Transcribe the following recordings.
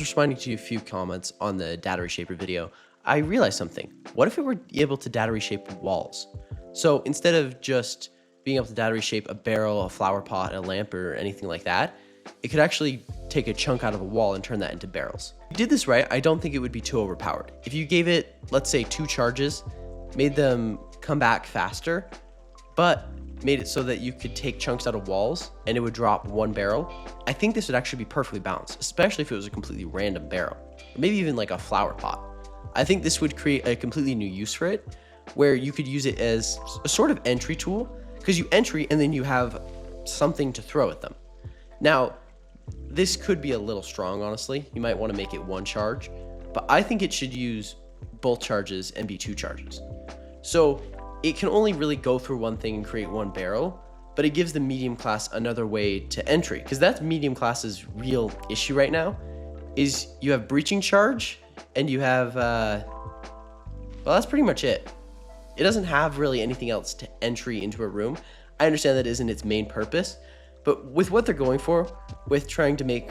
was responding to a few comments on the data reshaper video, I realized something. What if it were able to data reshape walls? So instead of just being able to data reshape a barrel, a flower pot, a lamp, or anything like that, it could actually take a chunk out of a wall and turn that into barrels. If you did this right, I don't think it would be too overpowered. If you gave it, let's say, 2 charges, made them come back faster, but made it so that you could take chunks out of walls and it would drop 1 barrel, I think this would actually be perfectly balanced, especially if it was a completely random barrel, or maybe even like a flower pot. I think this would create a completely new use for it, where you could use it as a sort of entry tool, because you entry and then you have something to throw at them. Now, this could be a little strong, honestly. You might want to make it 1 charge, but I think it should use both charges and be 2 charges. So it can only really go through one thing and create 1 barrel, but it gives the medium class another way to entry, because that's medium class's real issue right now, is you have breaching charge and you have, well, that's pretty much it. It doesn't have really anything else to entry into a room. I understand that isn't its main purpose, but with what they're going for, with trying to make,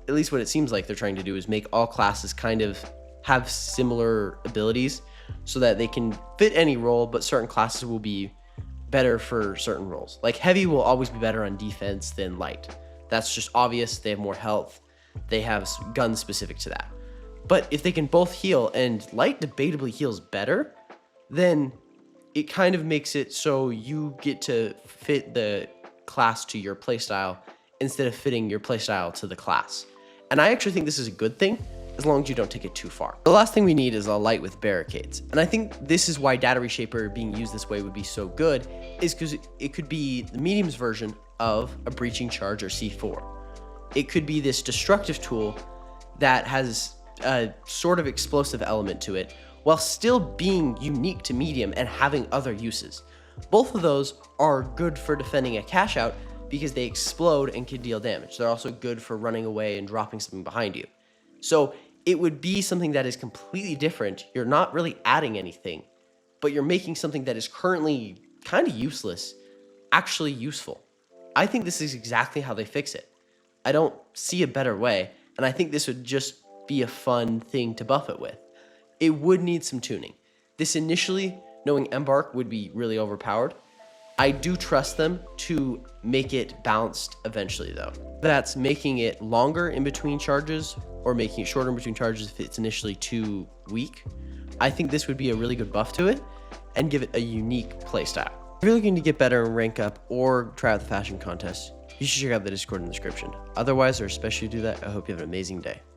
at least what it seems like they're trying to do, is make all classes kind of have similar abilities so that they can fit any role, but certain classes will be better for certain roles. Like heavy will always be better on defense than light. That's just obvious. They have more health. They have guns specific to that. But if they can both heal, and light debatably heals better, then it kind of makes it so you get to fit the class to your playstyle instead of fitting your playstyle to the class. And I actually think this is a good thing, as long as you don't take it too far. The last thing we need is a light with barricades. And I think this is why data reshaper being used this way would be so good, is because it could be the medium's version of a breaching charge or C4. It could be this destructive tool that has a sort of explosive element to it, while still being unique to medium and having other uses. Both of those are good for defending a cash out because they explode and can deal damage. They're also good for running away and dropping something behind you. So it would be something that is completely different. You're not really adding anything, but you're making something that is currently kind of useless actually useful. I think this is exactly how they fix it. I don't see a better way, and I think this would just be a fun thing to buff it with. It would need some tuning. This initially, knowing Embark, would be really overpowered. I do trust them to make it balanced eventually though. That's making it longer in between charges or making it shorter in between charges if it's initially too weak. I think this would be a really good buff to it and give it a unique playstyle. If you're looking to get better and rank up or try out the fashion contest, you should check out the Discord in the description. Otherwise, or especially do that, I hope you have an amazing day.